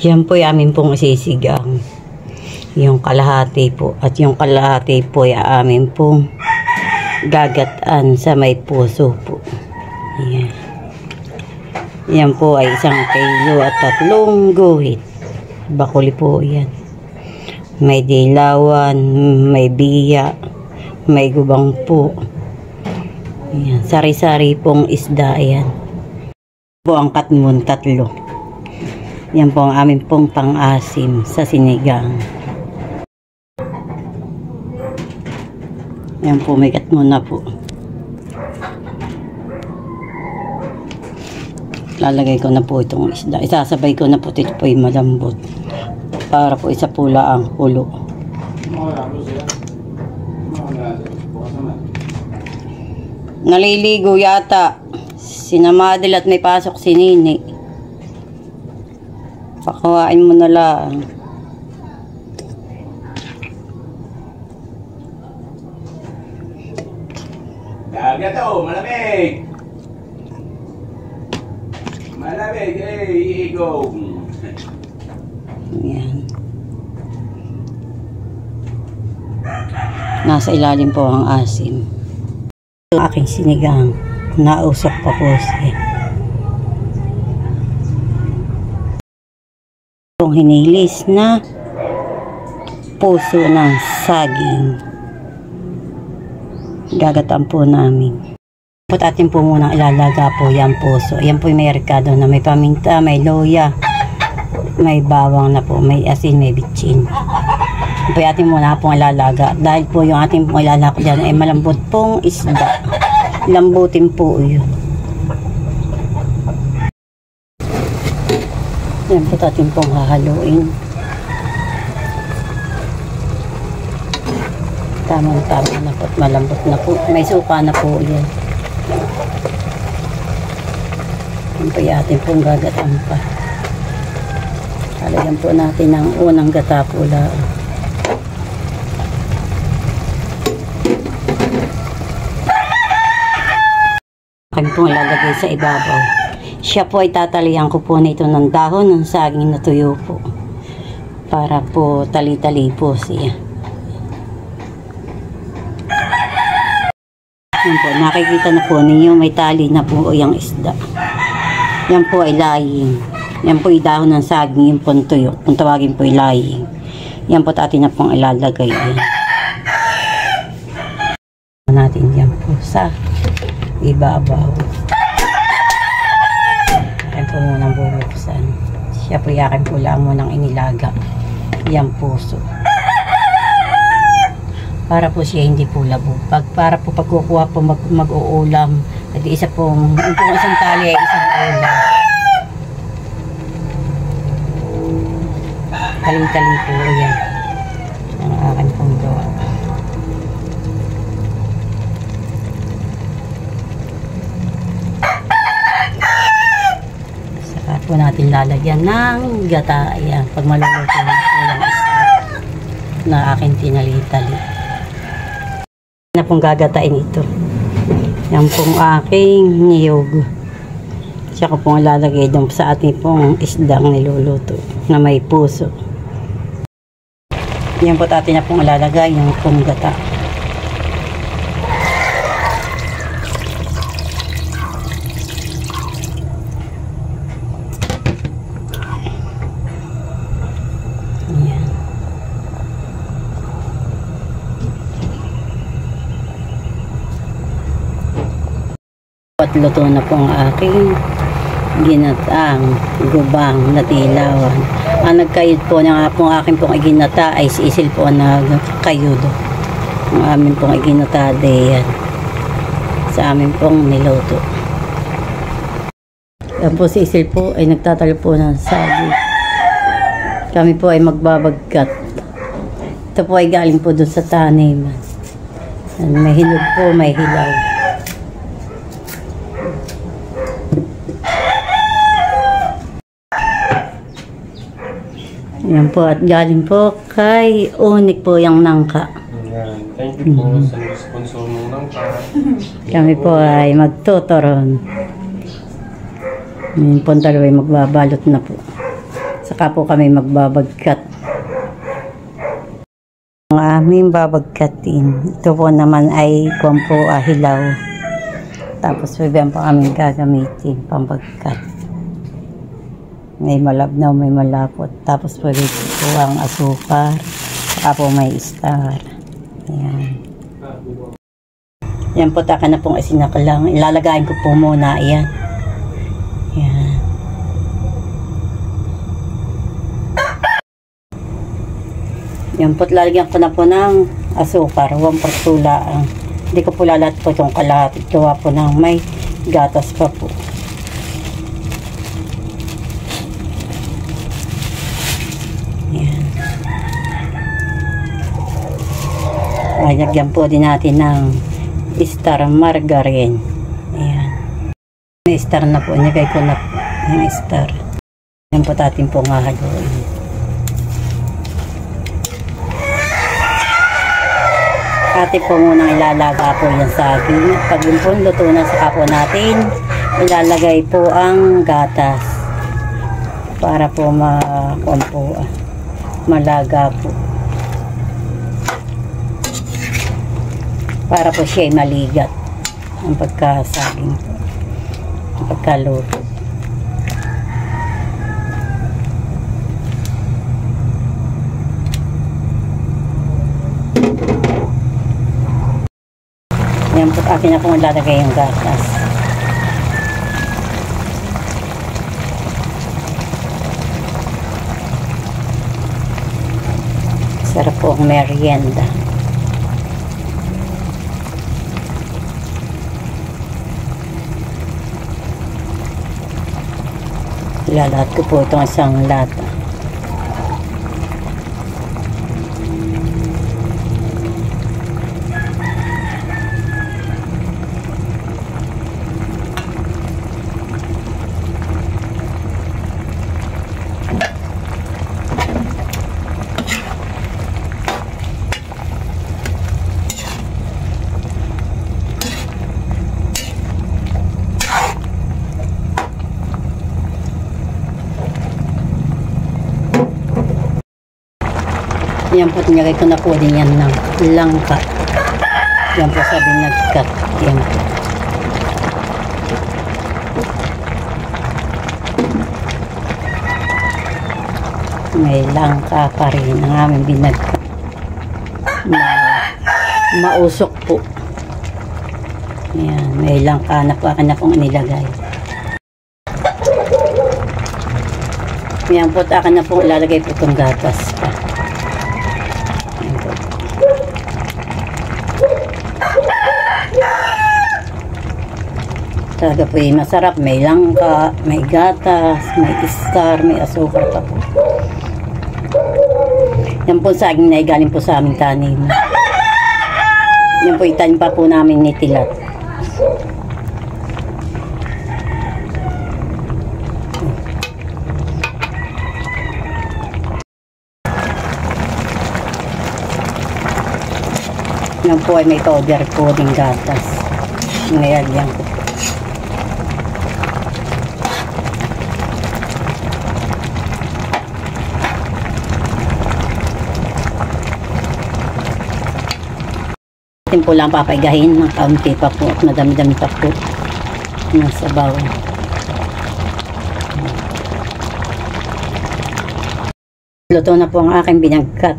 Yan po ay amin pong isisigang. Yung kalahati po. At yung kalahati po ay amin pong gagataan sa may puso po. Yan. Yan po ay 1 kilo at 3 guhit. Bakuli po yan. May dilawan, may biya, may gubang po. Yan. Sari-sari pong isda yan. Po ang katmon 3. Yan po ang amin pong pang-asim sa sinigang. Yan po, may katmon na po. Lalagay ko na po itong isda. Isasabay ko na po ito po yung malambot. Para po isa pula ang kulo. Naliligo yata. Sinamadil at may pasok si Nini. Pakuhain mo na lang. Dagat o, malamig! Malamig, iigaw! Ayan. Nasa ilalim po ang asim. Ang aking sinigang. Nausok pa po siya. Itong hinilis na puso ng saging. Gagataan po namin. At atin po muna ilalaga po yung puso. Yan po yung may rekado na may paminta, may loya, may bawang na po, may asin, may bitchin. Yan po atin muna pong ilalaga. Dahil po yung ating pong ilalaga dyan ay malambot pong isda. Lambutin po yun. Yan po atin pong hahaluin. Tamang-tama na po at malambot na po. May suka na po yan. Yan po yung atin pong gagataan pa. Halagyan po natin ang unang gata po lang. Akin pong ilalagay sa ibabaw. Siya po ay tatalihan ko po na ito ng dahon ng saging na tuyo po. Para po tali-tali po siya. Yan po, nakikita na po ninyo may tali na po yung isda. Yan po ay laying. Yan po ay dahon ng saging, yung pong tuyo. Kung tawagin po ay laying. Yan po atin na pong ilalagay. Natin yan po sa ibabaw. Akin po munang bubuksan. Siya po yakin po lang munang inilaga. Yan puso. Para po siya hindi po labo. Para po pagkukuha po mag-uulam. At isa pong isang tali ay isang ulam. Taling-taling po yan. Ang akin pong gawa. Saka po natin lalagyan ng gata. Ayan, pag maluluto na po yung isda na akin tinali-tali. Na pong gagatain ito. Yan pong aking niyog. Siya ko pong lalagay doon sa ating pong isdang niluluto na may puso. Yan po atin na pong lalagay yung pong gata. At luto na po ang aking ginataang gubang na dilawan. Ang nagkayod po ng aking pong iginata ay si Isil po ang nagkayod. Ang amin pong iginata yan. Sa amin pong niluto. Yan po si Isil po ay nagtatalo po ng sagi. Kami po ay magbabagkat. Ito po ay galing po dun sa taniman. May hinog po, may hilaw. Yan po, at galing po kay Unik po yung nangka. Yan. Thank you po sa sponsor ng nangka. Kami po ay magtuturon. Yung po dalawa ay magbabalot na po. Saka po kami magbabagkat. Ang aming babagkatin. Ito po naman ay kumpo hilaw. Tapos bigyan po aming gagamitin pambagkat. May malabnaw, may malapot. Tapos pwede po ang asukar. Saka po may star. Ayan. Yan po, taka na pong isinakalang. Ilalagayin ko po muna. Ayan. Ayan. Yan po, lalagyan ko na po ng asukar. 1/4 lang. Hindi ko po lalat po itong kalahati. Gawa po ng may gatas pa po. Ayan. Lagyan po din natin ng star margarine. Ayan. May star na po. Nagay ko na po yung star. Ayan po natin po nga haluin. Pati po muna ilalaga po yung saging. Pag yun po luto na, saka po natin ilalagay po ang gatas. Para po malaga po. Para po siya maligat ang pagkasaging po, ang pagkaluto. Yan po, akin na pong ilalagay yung gatas. Sarap po ang merienda. Ilalat ko po itong isang lata. Yan po, tinagay ko na po din yan ng langka. Yan po sabi nag-cut. Yan po. May langka pa rin ang aming binag-cut. Mausok po. Yan, may langka na po akin na pong inilagay. Yan po, akin na pong ilalagay po itong gatas pa. Talaga po yung masarap. May langka, may gatas, may star, may asukar pa po. Yan po saging na galing po sa aming tanim. Yan po itanim pa po namin ni Tilat. Yan po ay may powder po ding gatas. Ngayon yan po. Atin po lang papaigahin ng kaunti pa po at madami-dami pa po ng sabaw. Luto na po ang aking binagkat.